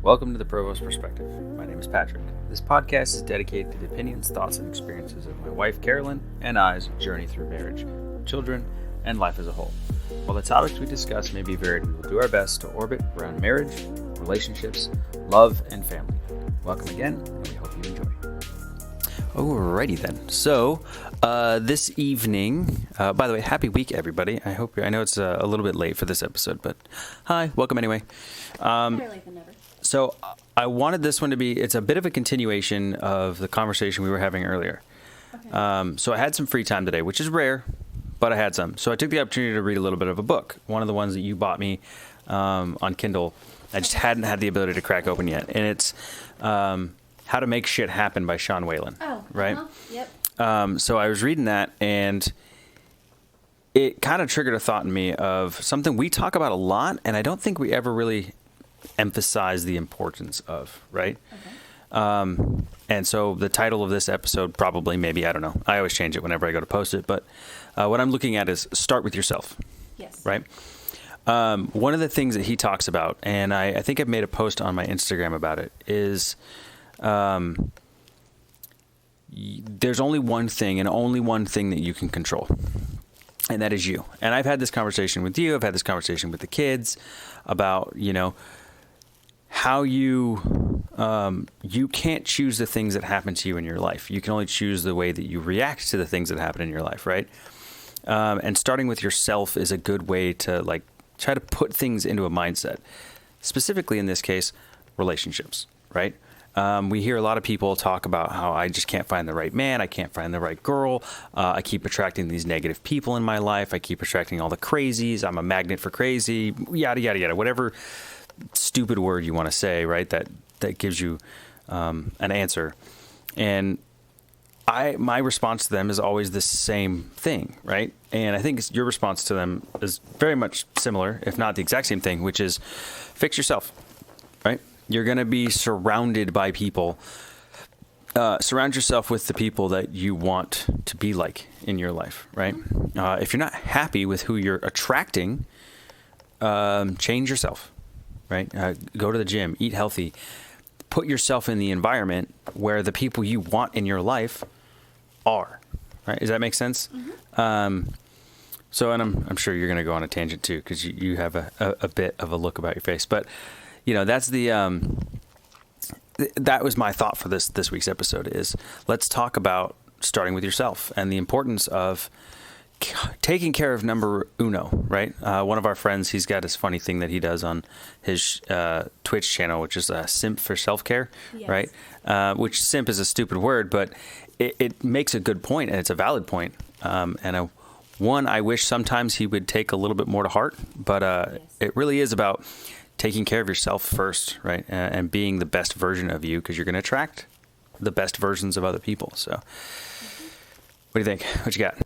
Welcome to the Provost Perspective. My name is Patrick. This podcast is dedicated to the opinions, thoughts, and experiences of my wife, Carolyn, and I's journey through marriage, children, and life as a whole. While the topics we discuss may be varied, we will do our best to orbit around marriage, relationships, love, and family. Welcome again, and we hope you enjoy. Alrighty then. So, this evening, by the way, happy week, everybody. I know it's a little bit late for this episode, but hi, welcome anyway. Better late than never. So I wanted this one to be, it's a bit of a continuation of the conversation we were having earlier. Okay. So I had some free time today, which is rare, but I had some. So I took the opportunity to read a little bit of a book, one of the ones that you bought me on Kindle. I just hadn't had the ability to crack open yet. And it's How to Make Shit Happen by Sean Whalen. Oh, right? Yep. So I was reading that, and it kind of triggered a thought in me of something we talk about a lot, and I don't think we ever really emphasize the importance of, right? Okay. And so the title of this episode probably, maybe, I don't know. I always change it whenever I go to post it, but what I'm looking at is start with yourself. Yes. Right? One of the things that he talks about, and I think I've made a post on my Instagram about it, is there's only one thing and only one thing that you can control, and that is you. And I've had this conversation with you. I've had this conversation with the kids about, how you can't choose the things that happen to you in your life. You can only choose the way that you react to the things that happen in your life, right? And starting with yourself is a good way to try to put things into a mindset. Specifically in this case, relationships, right? We hear a lot of people talk about how I just can't find the right man. I can't find the right girl. I keep attracting these negative people in my life. I keep attracting all the crazies. I'm a magnet for crazy, yada, yada, yada, whatever stupid word you want to say, right? That gives you an answer. And my response to them is always the same thing, right? And I think your response to them is very much similar, if not the exact same thing, which is fix yourself, right? You're going to be surrounded by people. Surround yourself with the people that you want to be like in your life, right? If you're not happy with who you're attracting, change yourself, right? Go to the gym, eat healthy, put yourself in the environment where the people you want in your life are, right? Does that make sense? Mm-hmm. And I'm sure you're going to go on a tangent too, because you have a bit of a look about your face, but that's that was my thought for this week's episode is let's talk about starting with yourself and the importance of taking care of number uno, right? One of our friends, he's got this funny thing that he does on his Twitch channel, which is simp for self-care, yes. Right? Which simp is a stupid word, but it makes a good point, and it's a valid point. I wish sometimes he would take a little bit more to heart, but yes. It really is about taking care of yourself first, right? And being the best version of you, because you're going to attract the best versions of other people. So what do you think? What you got?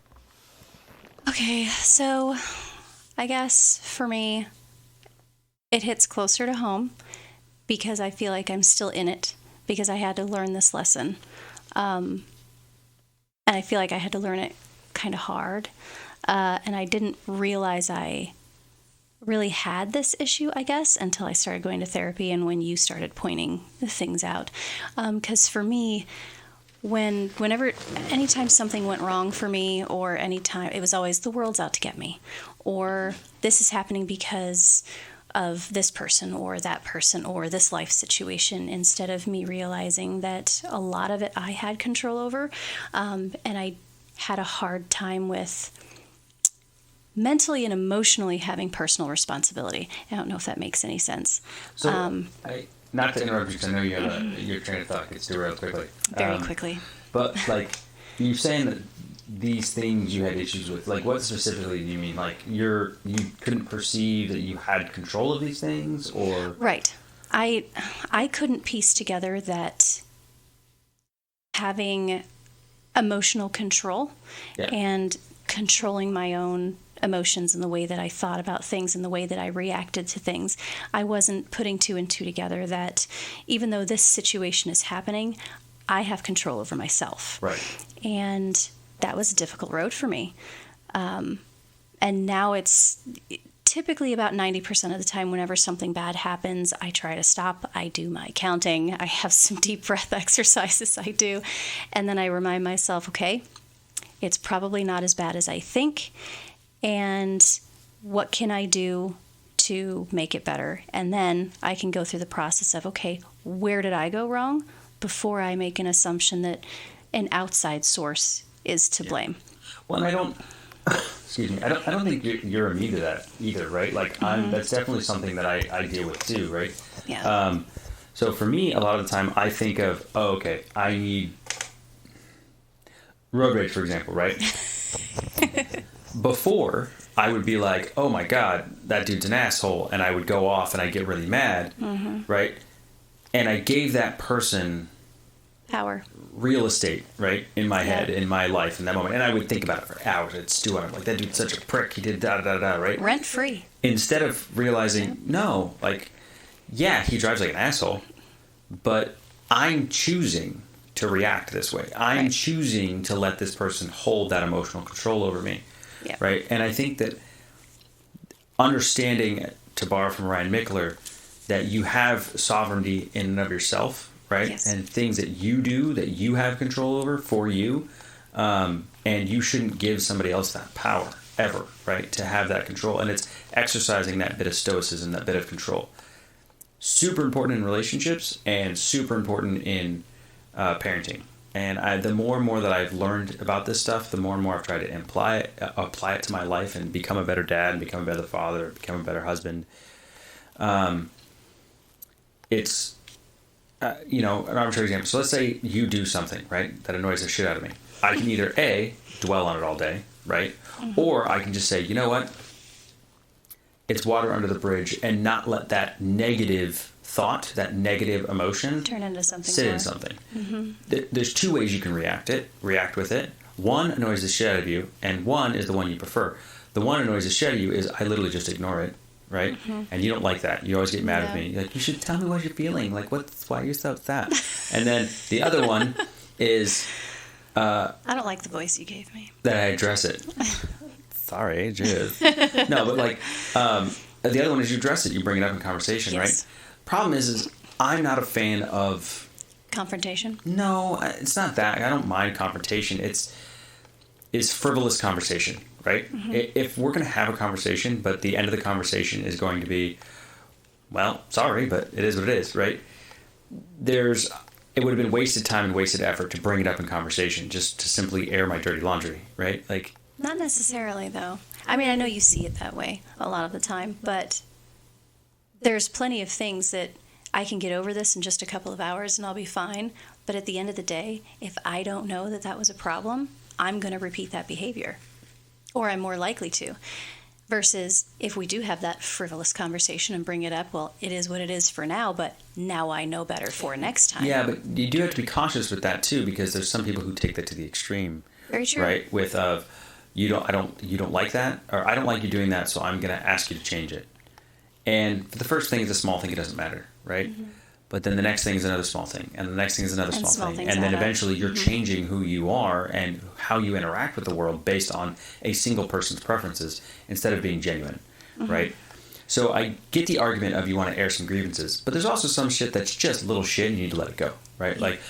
Okay, so I guess for me, it hits closer to home because I feel like I'm still in it because I had to learn this lesson. And I feel like I had to learn it kind of hard. And I didn't realize I really had this issue, I guess, until I started going to therapy and when you started pointing the things out. Because for me, anytime something went wrong for me, or anytime, it was always the world's out to get me, or this is happening because of this person or that person or this life situation, instead of me realizing that a lot of it I had control over. And I had a hard time with mentally and emotionally having personal responsibility. I don't know if that makes any sense. So, not to interrupt you, because I know you have your train of thought gets derailed quickly. Very quickly. But, you're saying that these things you had issues with, what specifically do you mean? You couldn't perceive that you had control of these things, or? Right. I couldn't piece together that having emotional control and controlling my own emotions and the way that I thought about things and the way that I reacted to things. I wasn't putting two and two together that even though this situation is happening, I have control over myself. Right. And that was a difficult road for me. And now it's typically about 90% of the time, whenever something bad happens, I try to stop. I do my counting. I have some deep breath exercises I do. And then I remind myself, okay, it's probably not as bad as I think. And what can I do to make it better? And then I can go through the process of, okay, where did I go wrong before I make an assumption that an outside source is to blame. Well, and I don't, excuse me, I don't think you're immune to that either, right? Like, that's definitely something that I deal with too, right? Yeah. So for me, a lot of the time, I think of, oh, okay, I need road rage, for example, right? Before, I would be like, oh my God, that dude's an asshole, and I would go off and I'd get really mad, right? And I gave that person power, real estate, right, in my head, in my life, in that moment, and I would think about it for hours. I'd stew on it, like, that dude's such a prick. He did da da da, right? Rent free. Instead of realizing, no, like, yeah, he drives like an asshole, but I'm choosing to react this way. I'm choosing to let this person hold that emotional control over me, right? And I think that understanding, to borrow from Ryan Mickler, that you have sovereignty in and of yourself, right? Yes. And things that you do that you have control over for you, and you shouldn't give somebody else that power ever, right? To have that control, and it's exercising that bit of stoicism, that bit of control. Super important in relationships and super important in parenting. And the more and more that I've learned about this stuff, the more and more I've tried to apply it to my life and become a better dad, and become a better father, become a better husband. It's, an arbitrary example. So let's say you do something, right, that annoys the shit out of me. I can either A, dwell on it all day, right? Or I can just say, you know what? It's water under the bridge, and not let that negative thought, that negative emotion, turn into something sit more. in something. There's two ways you can react with it. One annoys the shit out of you, and one is the one you prefer. The one annoys the shit out of you is I literally just ignore it, right? And you don't like that. You always get mad at me. You're like, you should tell me what you're feeling. Like, why are you so upset? And then the other one is... I don't like the voice you gave me. That I address it. Sorry, jizz. No, but like, the other one is you address it. You bring it up in conversation, right? Problem is I'm not a fan of... confrontation? No, it's not that. I don't mind confrontation. It's frivolous conversation, right? If we're going to have a conversation, but the end of the conversation is going to be, well, sorry, but it is what it is, right? It would have been wasted time and wasted effort to bring it up in conversation, just to simply air my dirty laundry, right? Like, not necessarily, though. I mean, I know you see it that way a lot of the time, but there's plenty of things that I can get over this in just a couple of hours and I'll be fine. But at the end of the day, if I don't know that that was a problem, I'm going to repeat that behavior, or I'm more likely to. Versus if we do have that frivolous conversation and bring it up, well, it is what it is for now, but now I know better for next time. Yeah, but you do have to be cautious with that too, because there's some people who take that to the extreme. Very true. Right? With you don't like that, or I don't like you doing that, so I'm going to ask you to change it. And the first thing is a small thing; it doesn't matter, right? But then the next thing is another small thing, and the next thing is another small thing, and then eventually you're changing who you are and how you interact with the world based on a single person's preferences instead of being genuine, right? So I get the argument of you want to air some grievances, but there's also some shit that's just little shit and you need to let it go, right? Like,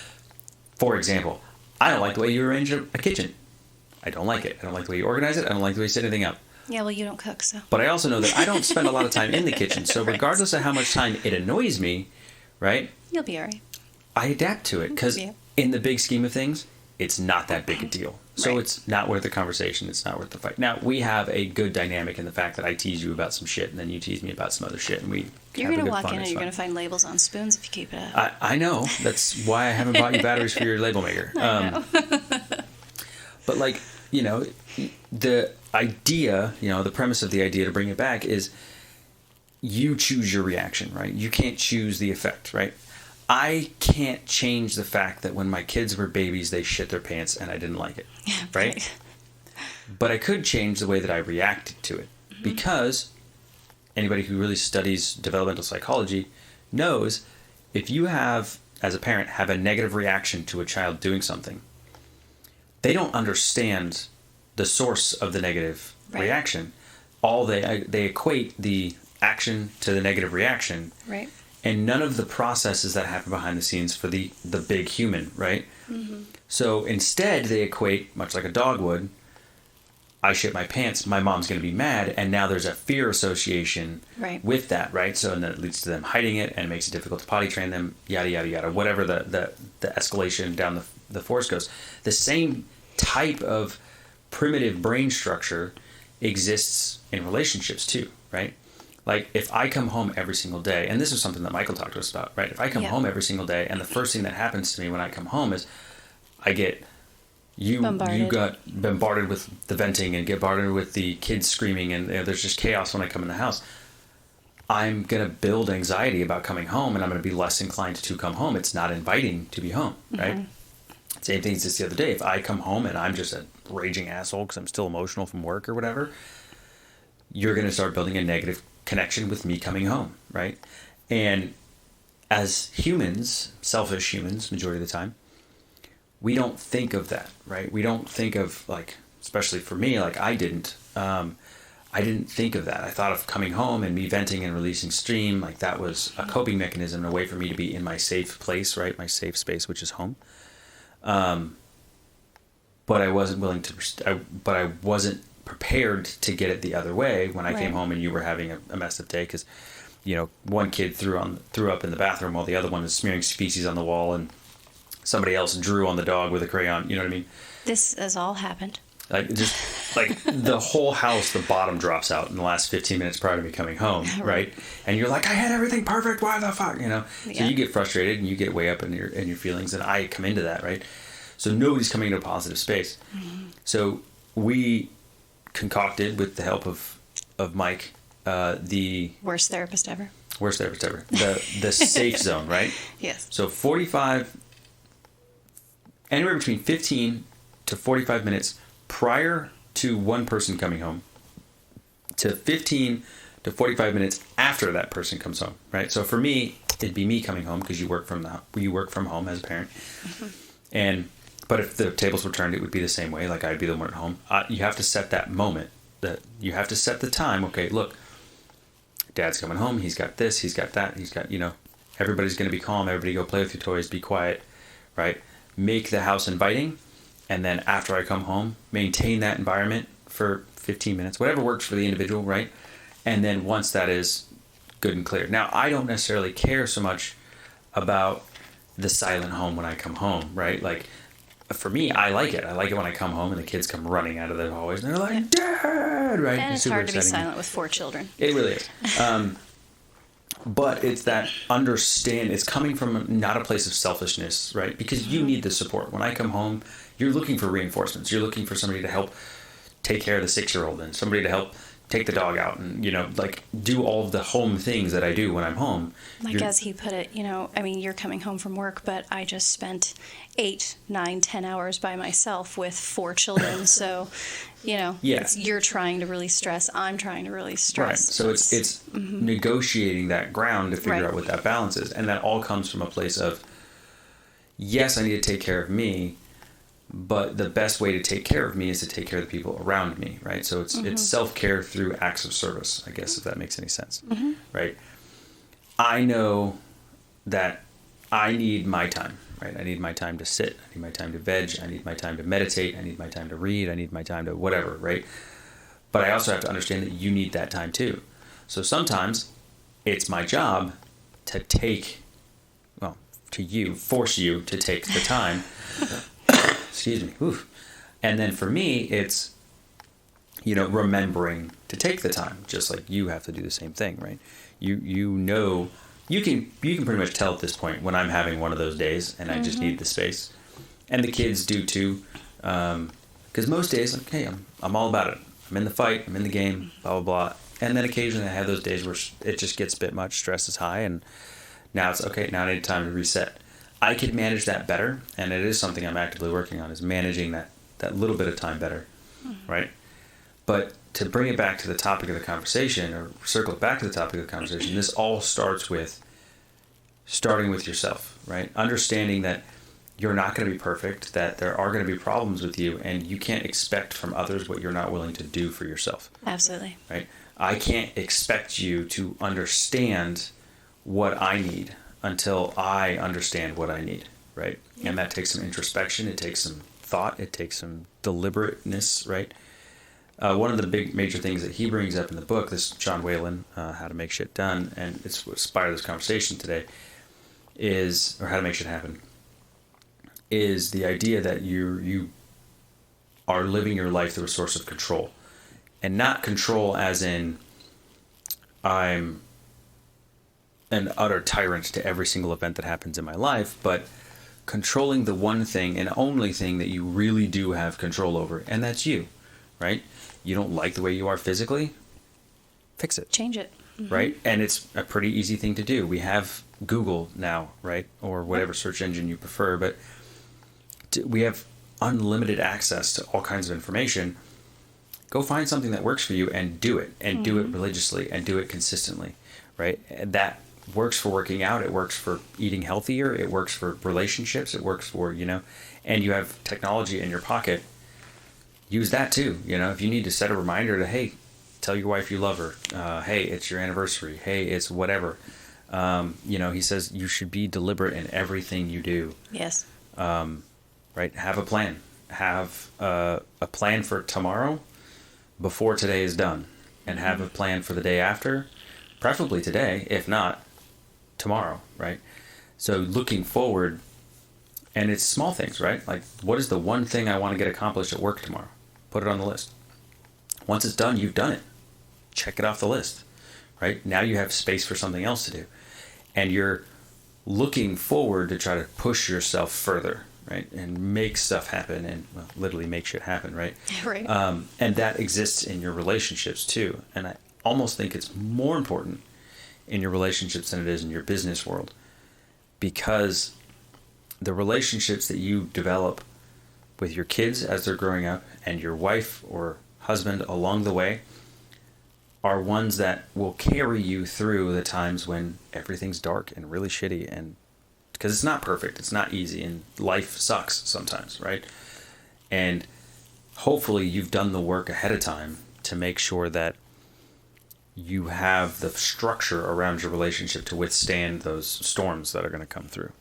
for example, I don't like the way you arrange a kitchen. I don't like it. I don't like the way you organize it. I don't like the way you set anything up. Yeah, well, you don't cook, so. But I also know that I don't spend a lot of time in the kitchen, so regardless of how much time it annoys me, right? You'll be all right. I adapt to it, because in the big scheme of things, it's not that big a deal. So it's not worth the conversation. It's not worth the fight. Now, we have a good dynamic in the fact that I tease you about some shit, and then you tease me about some other shit, and you're going to walk in and you're going to find labels on spoons if you keep it up. I know. That's why I haven't bought you batteries for your label maker. I know. But, like, the idea, the premise of the idea, to bring it back, is you choose your reaction, right? You can't choose the effect, right? I can't change the fact that when my kids were babies, they shit their pants and I didn't like it, right? But I could change the way that I reacted to it, because anybody who really studies developmental psychology knows if you have, as a parent, have a negative reaction to a child doing something, they don't understand the source of the negative reaction. they equate the action to the negative reaction. Right. And none of the processes that happen behind the scenes for the big human, right? Mm-hmm. So instead, they equate, much like a dog would, I shit my pants, my mom's going to be mad, and now there's a fear association with that, right? So and that leads to them hiding it, and it makes it difficult to potty train them, yada, yada, yada, whatever the escalation down the force goes. The same type of primitive brain structure exists in relationships too, right? Like, if I come home every single day, and this is something that Michael talked to us about, right? If I come home every single day, and the first thing that happens to me when I come home is I get you got bombarded with the venting and get bombarded with the kids screaming, and there's just chaos when I come in the house. I'm going to build anxiety about coming home, and I'm going to be less inclined to come home. It's not inviting to be home, right? Same thing as this the other day. If I come home and I'm just a raging asshole because I'm still emotional from work or whatever, you're going to start building a negative connection with me coming home, right? And as humans, selfish humans, majority of the time, we don't think of that, right? We don't think of, like, especially for me, like I didn't think of that. I thought of coming home and me venting and releasing steam, like that was a coping mechanism, a way for me to be in my safe place, right? My safe space, which is home. But I wasn't willing to, but I wasn't prepared to get it the other way when I came home and you were having a messed up day because, one kid threw up in the bathroom while the other one was smearing feces on the wall, and somebody else drew on the dog with a crayon. You know what I mean? This has all happened. Like, just like the whole house, the bottom drops out in the last 15 minutes prior to me coming home, right? And you're like, I had everything perfect. Why the fuck? So you get frustrated and you get way up in your feelings, and I come into that, right? So nobody's coming into a positive space. Mm-hmm. So we concocted, with the help of Mike, the worst therapist ever. The safe zone, right? Yes. So anywhere between 15 to 45 minutes prior to one person coming home to 15 to 45 minutes after that person comes home, right? So for me, it'd be me coming home because you work from home as a parent. Mm-hmm. But if the tables were turned, it would be the same way. Like, I'd be the one at home. You have to set that moment. That you have to set the time. Okay, look, Dad's coming home. He's got this. He's got that. He's got, everybody's going to be calm. Everybody go play with your toys. Be quiet, right? Make the house inviting. And then after I come home, maintain that environment for 15 minutes, whatever works for the individual, right? And then once that is good and clear. Now, I don't necessarily care so much about the silent home when I come home, right? Like, for me, I like it. I like it when I come home and the kids come running out of the hallways and they're like, Dad, right? And it's hard to be silent with 4 children. It really is. But it's that it's coming from not a place of selfishness, right? Because you need the support. When I come home, you're looking for reinforcements. You're looking for somebody to help take care of the 6-year-old and somebody to help take the dog out and, do all of the home things that I do when I'm home. Like, as he put it, you're coming home from work, but I just spent 8, 9, 10 hours by myself with 4 children. So, you're trying to release stress. I'm trying to release stress. Right. So it's negotiating that ground to figure out what that balance is. And that all comes from a place of, yes, I need to take care of me, but the best way to take care of me is to take care of the people around me, right? So it's self-care through acts of service, I guess, if that makes any sense, right? I know that I need my time, right? I need my time to sit. I need my time to veg. I need my time to meditate. I need my time to read. I need my time to whatever, right? But I also have to understand that you need that time too. So sometimes it's my job to force you to take the time. Excuse me. Oof. And then for me, it's, remembering to take the time, just like you have to do the same thing, right? You can pretty much tell at this point when I'm having one of those days and I just need the space. And the kids do too. Because most days, like, hey, I'm all about it. I'm in the fight. I'm in the game, blah, blah, blah. And then occasionally I have those days where it just gets a bit much. Stress is high. And now it's, okay, now I need time to reset. I could manage that better, and it is something I'm actively working on, is managing that little bit of time better, right? But to bring it back to the topic of the conversation, or circle it back to the topic of the conversation, this all starting with yourself, right? Understanding that you're not going to be perfect, that there are going to be problems with you, and you can't expect from others what you're not willing to do for yourself. Absolutely. Right? I can't expect you to understand what I need until I understand what I need, right? Yeah. And that takes some introspection, it takes some thought, it takes some deliberateness, right? One of the big major things that he brings up in the book, this John Whalen, How to Make Shit Done, and it's what inspired this conversation today, is, or How to Make Shit Happen, is the idea that you are living your life through a source of control. And not control as in I'm an utter tyrant to every single event that happens in my life, but controlling the one thing and only thing that you really do have control over, and that's you, right? You don't like the way you are physically, fix it. Change it. Mm-hmm. Right? And it's a pretty easy thing to do. We have Google now, right? Or whatever search engine you prefer, but we have unlimited access to all kinds of information. Go find something that works for you and do it, and do it religiously, and do it consistently, right? And that works for working out. It works for eating healthier. It works for relationships. It works for, and you have technology in your pocket. Use that too. If you need to set a reminder to, hey, tell your wife you love her. Hey, it's your anniversary. Hey, it's whatever. He says you should be deliberate in everything you do. Yes. Right? Have a plan. Have a plan for tomorrow before today is done, and have a plan for the day after, preferably today, if not tomorrow, right? So looking forward, and it's small things, right? Like, what is the one thing I want to get accomplished at work tomorrow? Put it on the list. Once it's done, you've done it. Check it off the list, right? Now you have space for something else to do, and you're looking forward to try to push yourself further, right? And make stuff happen, and literally make shit happen, right? Right. And that exists in your relationships too. And I almost think it's more important in your relationships than it is in your business world, because the relationships that you develop with your kids as they're growing up, and your wife or husband along the way, are ones that will carry you through the times when everything's dark and really shitty, and because it's not perfect, it's not easy, and life sucks sometimes, right? And hopefully you've done the work ahead of time to make sure that you have the structure around your relationship to withstand those storms that are going to come through.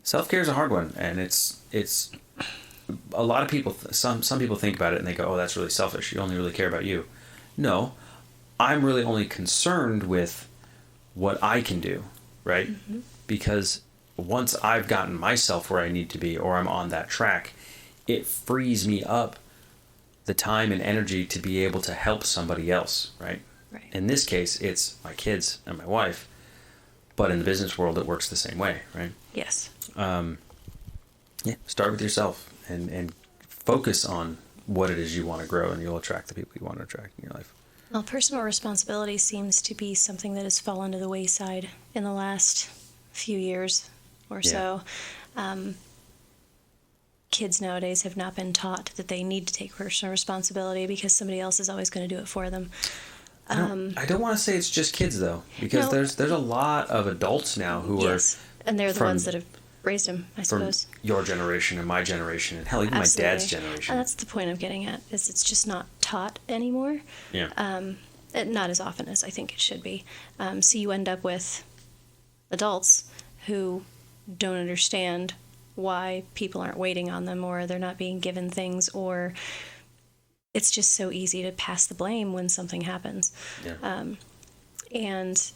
Self-care is a hard one, and it's a lot of people, some people think about it and they go, oh, that's really selfish, you only really care about you. No, I'm really only concerned with what I can do, right? Mm-hmm. Because once I've gotten myself where I need to be, or I'm on that track, it frees me up the time and energy to be able to help somebody else, right? Right. In this case, it's my kids and my wife, but in the business world, it works the same way, right? Yes. Start with yourself and focus on what it is you want to grow, and you'll attract the people you want to attract in your life. Well, personal responsibility seems to be something that has fallen to the wayside in the last few years or so. Kids nowadays have not been taught that they need to take personal responsibility because somebody else is always going to do it for them. I don't want to say it's just kids, though, because there's a lot of adults now who are... and they're the ones that have raised them, I suppose. From your generation and my generation, and hell, even Absolutely. my dad's generation. And that's the point I'm getting at, is it's just not taught anymore. Yeah. Not as often as I think it should be. So you end up with adults who don't understand why people aren't waiting on them, or they're not being given things, or it's just so easy to pass the blame when something happens. Yeah. And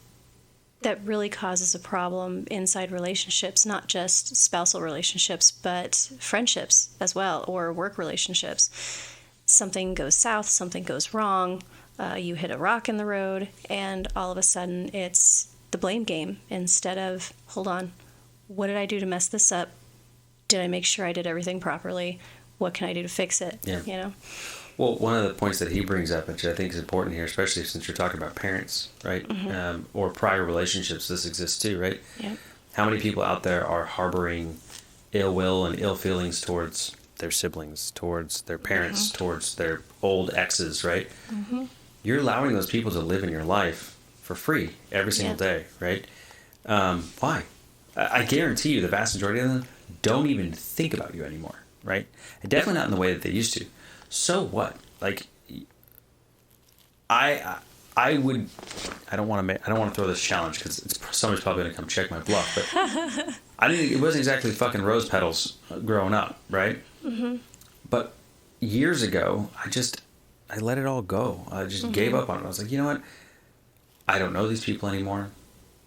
that really causes a problem inside relationships, not just spousal relationships, but friendships as well, or work relationships. Something goes south, something goes wrong, you hit a rock in the road, and all of a sudden it's the blame game instead of, hold on, what did I do to mess this up? Did I make sure I did everything properly? What can I do to fix it? Yeah. Well, one of the points that he brings up, which I think is important here, especially since you're talking about parents, right? Mm-hmm. Or prior relationships, this exists too, right? Yeah. How many people out there are harboring ill will and ill feelings towards their siblings, towards their parents, mm-hmm. towards their old exes, right? Mm-hmm. You're allowing those people to live in your life for free every single day, right? Why? I guarantee you the vast majority of them don't even think about you anymore, right? And definitely not in the way that they used to. So what? Like, I don't want to throw this challenge because somebody's probably going to come check my bluff, but it wasn't exactly fucking rose petals growing up, right? Mm-hmm. But years ago, I let it all go. I just gave up on it. I was like, you know what? I don't know these people anymore.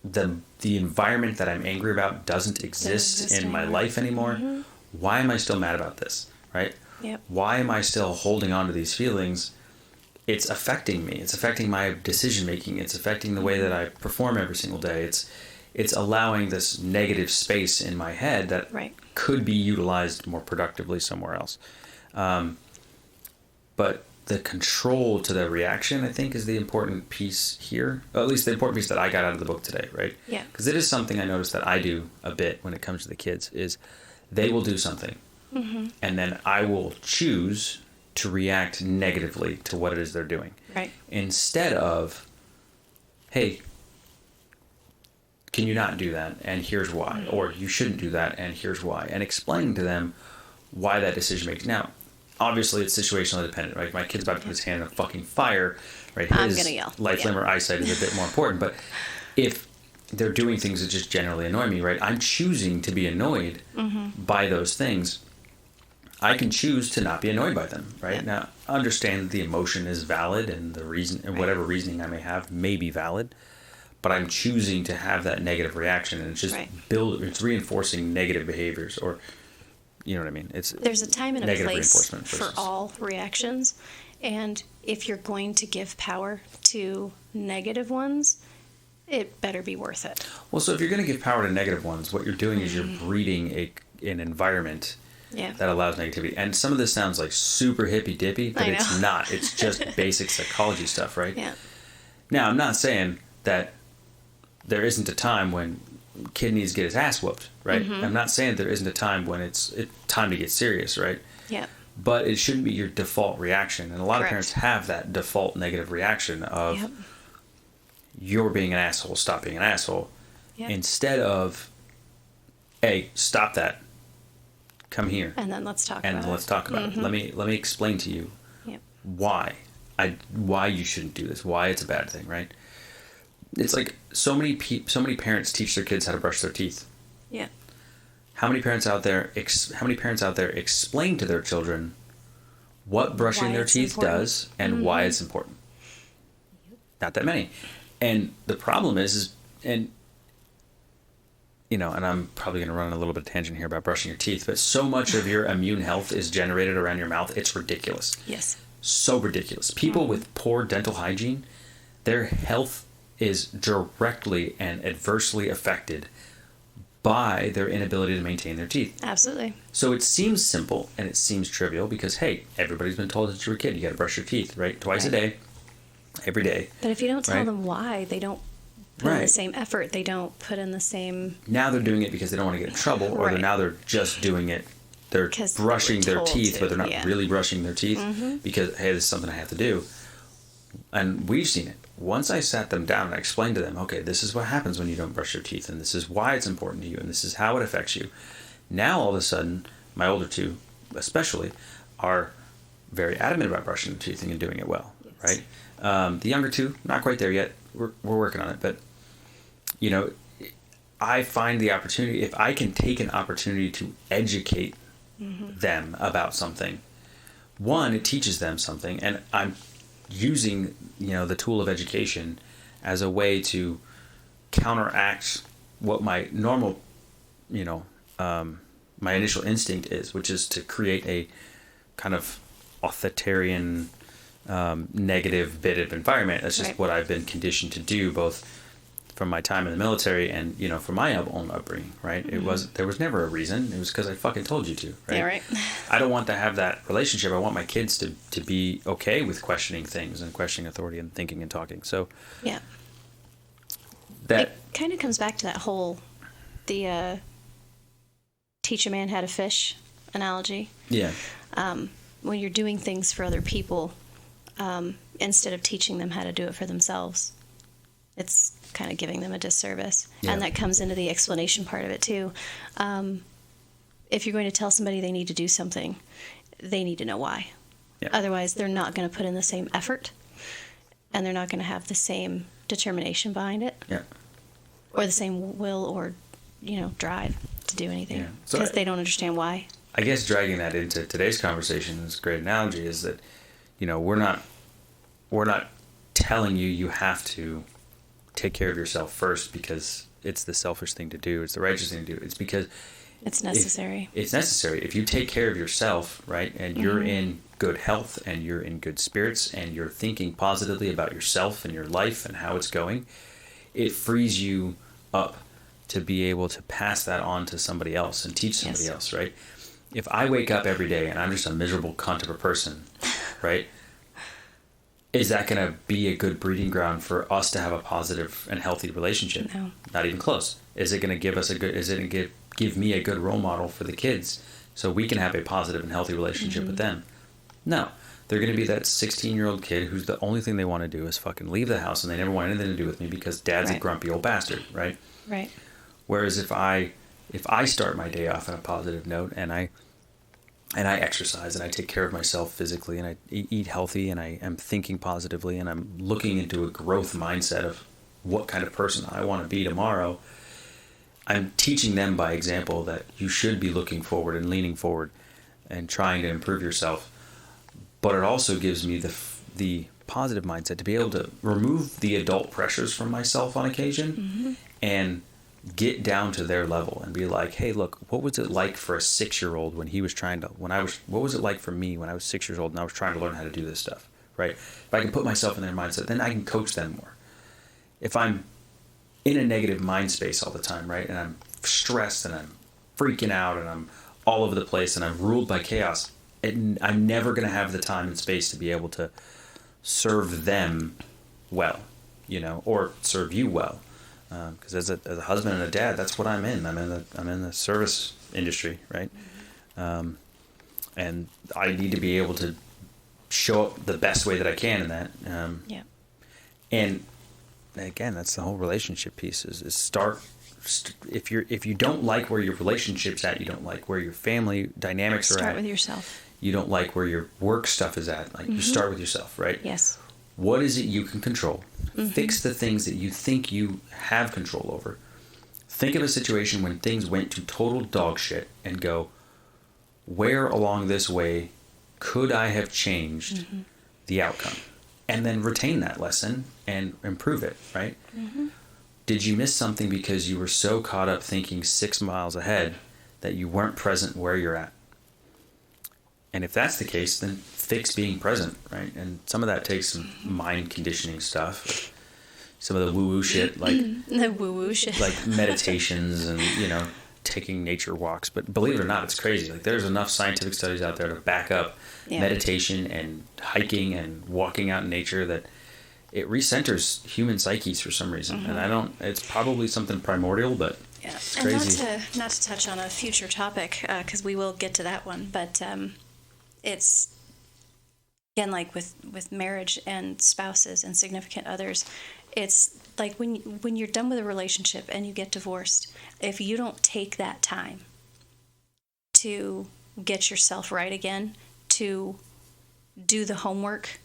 The environment that I'm angry about doesn't exist in my life anymore. Mm-hmm. Why am I still mad about this, right? Yep. Why am I still holding on to these feelings? It's affecting me. It's affecting my decision making. It's affecting the way that I perform every single day. It's allowing this negative space in my head that could be utilized more productively somewhere else. But the control to the reaction, I think, is the important piece here. Or at least the important piece that I got out of the book today, right? Yeah. Because it is something I noticed that I do a bit when it comes to the kids, is they will do something. Mm-hmm. And then I will choose to react negatively to what it is they're doing. Right. Instead of, hey, can you not do that? And here's why. Mm-hmm. Or you shouldn't do that, and here's why. And explaining to them why that decision makes. Now, obviously, it's situationally dependent, right? My kid's about to put his hand in a fucking fire, right? I'm going to yell. Life, limb, or eyesight is a bit more important. But if they're doing things that just generally annoy me, right? I'm choosing to be annoyed by those things. I can choose to not be annoyed by them, right? Yeah. Now, understand that the emotion is valid and the reason, and whatever reasoning I may have may be valid, but I'm choosing to have that negative reaction, and it's just it's reinforcing negative behaviors, or you know what I mean? There's a time and a place for all reactions, and if you're going to give power to negative ones, it better be worth it. Well, so if you're going to give power to negative ones, what you're doing is you're breeding an environment that allows negativity. And some of this sounds like super hippy-dippy, but it's not. It's just basic psychology stuff, right? Yeah. Now, I'm not saying that there isn't a time when kid needs to get his ass whooped, right? Mm-hmm. I'm not saying there isn't a time when it's time to get serious, right? Yeah. But it shouldn't be your default reaction. And a lot of parents have that default negative reaction of, you're being an asshole, stop being an asshole. Yep. Instead of, hey, stop that. Come here. And then let's talk about it. Let me explain to you why you shouldn't do this, why it's a bad thing, right? It's like so many parents teach their kids how to brush their teeth. Yeah. How many parents out there explain to their children what brushing their teeth does and why it's important? Not that many. And the problem is you know, and I'm probably going to run a little bit of tangent here about brushing your teeth, but so much of your immune health is generated around your mouth, it's ridiculous. Yes. So ridiculous. People with poor dental hygiene, their health is directly and adversely affected by their inability to maintain their teeth. Absolutely. So it seems simple and it seems trivial because, hey, everybody's been told since you were a kid, you got to brush your teeth, right? Twice a day, every day. But if you don't tell them why, they don't put in the same effort. They don't put in the same... Now they're doing it because they don't want to get in trouble, or they're just doing it. They're brushing their teeth, but they're not really brushing their teeth because, hey, this is something I have to do. And we've seen it. Once I sat them down and I explained to them, okay, this is what happens when you don't brush your teeth, and this is why it's important to you, and this is how it affects you. Now, all of a sudden, my older two, especially, are very adamant about brushing their teeth and doing it well, right? The younger two, not quite there yet. We're working on it, but you know, I find the opportunity, if I can take an opportunity to educate them about something, one, it teaches them something, and I'm using, you know, the tool of education as a way to counteract what my normal, you know, my initial instinct is, which is to create a kind of authoritarian, negative bit of environment. That's just what I've been conditioned to do, both from my time in the military and, you know, from my own upbringing, right? There was never a reason. It was because I fucking told you to, right? Yeah, right. I don't want to have that relationship. I want my kids to be okay with questioning things and questioning authority and thinking and talking. So yeah, that it kind of comes back to that whole teach a man how to fish analogy. Yeah. When you're doing things for other people, instead of teaching them how to do it for themselves, it's kind of giving them a disservice. Yeah. And that comes into the explanation part of it too. if you're going to tell somebody they need to do something, they need to know why. Yeah. Otherwise, they're not going to put in the same effort, and they're not going to have the same determination behind it, Yeah. or the same will or, drive to do anything, Yeah. because So they don't understand why. I guess dragging that into today's conversation is a great analogy, is that, we're not telling you have to take care of yourself first because it's the selfish thing to do. It's the righteous thing to do. It's because It's necessary. it's necessary. If you take care of yourself, right, and you're in good health and you're in good spirits and you're thinking positively about yourself and your life and how it's going, it frees you up to be able to pass that on to somebody else and teach somebody Yes. else, right? If I wake up every day and I'm just a miserable cunt of a person, right, is that going to be a good breeding ground for us to have a positive and healthy relationship? No. Not even close. Is it going to give us give me a good role model for the kids so we can have a positive and healthy relationship with them? No. They're going to be that 16-year-old kid who's the only thing they want to do is fucking leave the house, and they never want anything to do with me because dad's a Right. grumpy old bastard, right? Right. Whereas if I start my day off on a positive note and I exercise and I take care of myself physically and I eat healthy and I am thinking positively and I'm looking into a growth mindset of what kind of person I want to be tomorrow, I'm teaching them by example that you should be looking forward and leaning forward and trying to improve yourself. But it also gives me the positive mindset to be able to remove the adult pressures from myself on occasion and get down to their level and be like, hey, look, what was it like for a 6-year-old what was it like for me when I was 6 years old and I was trying to learn how to do this stuff, right? If I can put myself in their mindset, then I can coach them more. If I'm in a negative mind space all the time, right, and I'm stressed and I'm freaking out and I'm all over the place and I'm ruled by chaos, and I'm never going to have the time and space to be able to serve them well, or serve you well. Because as a husband and a dad, that's what I'm in. I'm in the service industry, right? And I need to be able to show up the best way that I can in that. Yeah. And again, that's the whole relationship piece. Is start if you don't like where your relationship's at, you don't like where your family dynamics are at. Start with yourself. You don't like where your work stuff is at. Like you start with yourself, right? Yes. What is it you can control? Fix the things that you think you have control over. Think of a situation when things went to total dog shit and go, where along this way could I have changed the outcome? And then retain that lesson and improve it, right? Did you miss something because you were so caught up thinking 6 miles ahead that you weren't present where you're at? And if that's the case, then fix being present, right? And some of that takes some mind conditioning stuff, some of the woo-woo shit, like The woo-woo shit. like meditations and taking nature walks. But believe it or not, it's crazy. Like there's enough scientific studies out there to back up meditation and hiking and walking out in nature that it recenters human psyches for some reason. And it's probably something primordial, but it's crazy. And not to touch on a future topic, because we will get to that one, but it's, again, like with marriage and spouses and significant others, it's like when you're done with a relationship and you get divorced, if you don't take that time to get yourself right again, to do the homework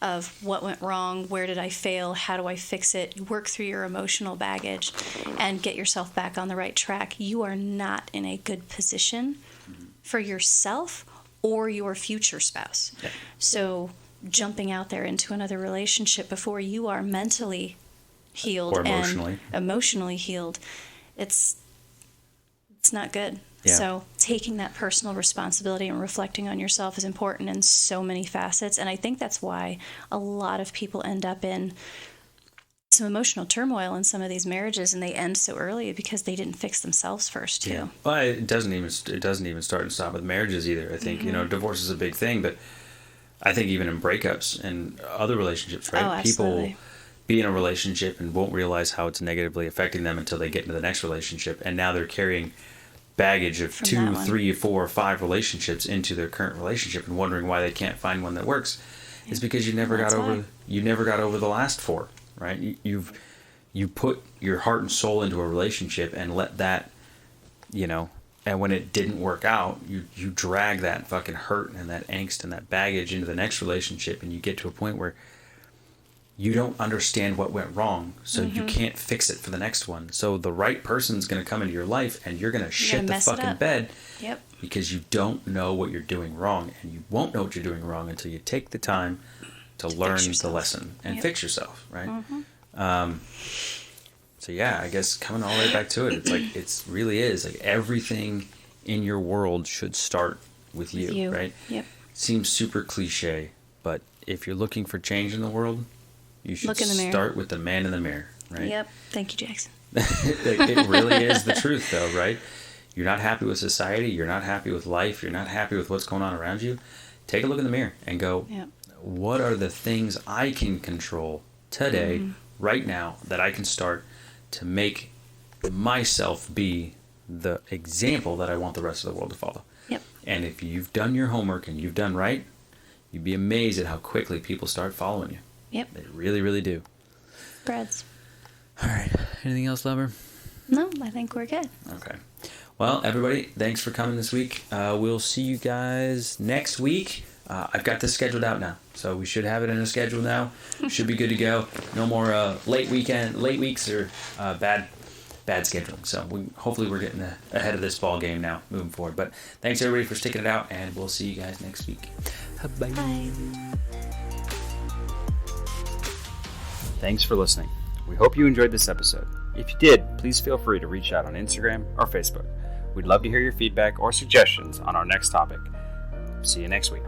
of what went wrong, where did I fail, how do I fix it, work through your emotional baggage and get yourself back on the right track, you are not in a good position for yourself or your future spouse. Yeah. So jumping out there into another relationship before you are mentally healed Or emotionally. and emotionally healed, it's not good. Yeah. So taking that personal responsibility and reflecting on yourself is important in so many facets. And I think that's why a lot of people end up in some emotional turmoil in some of these marriages, and they end so early because they didn't fix themselves first too. Yeah. Well, it doesn't even start and stop with marriages either. I think divorce is a big thing, but I think even in breakups and other relationships, right? Oh, absolutely. People be in a relationship and won't realize how it's negatively affecting them until they get into the next relationship, and now they're carrying baggage of 2, 3, 4, 5 relationships into their current relationship and wondering why they can't find one that works. It's because you never got over the last 4, right? You put your heart and soul into a relationship and let that And when it didn't work out, you drag that fucking hurt and that angst and that baggage into the next relationship, and you get to a point where you don't understand what went wrong, so you can't fix it for the next one. So the right person's going to come into your life, and you're going to shit the fucking bed because you don't know what you're doing wrong, and you won't know what you're doing wrong until you take the time to learn the lesson and fix yourself, right? So yeah, I guess coming all the way back to it, it's like it really is like everything in your world should start with you, right? Yep. Seems super cliche, but if you're looking for change in the world, you should start with the man in the mirror, right? Yep. Thank you, Jackson. It really is the truth, though, right? You're not happy with society. You're not happy with life. You're not happy with what's going on around you. Take a look in the mirror and go, what are the things I can control today, right now, that I can start to make myself be the example that I want the rest of the world to follow? Yep. And if you've done your homework and you've done right, you'd be amazed at how quickly people start following you. Yep. They really, really do. Spreads. All right. Anything else, Lover? No, I think we're good. Okay. Well, everybody, thanks for coming this week. We'll see you guys next week. I've got this scheduled out now, so we should have it in a schedule now. Should be good to go. No more late weeks or bad scheduling. So hopefully we're getting ahead of this ball game now, moving forward. But thanks everybody for sticking it out, and we'll see you guys next week. Bye. Bye. Thanks for listening. We hope you enjoyed this episode. If you did, please feel free to reach out on Instagram or Facebook. We'd love to hear your feedback or suggestions on our next topic. See you next week.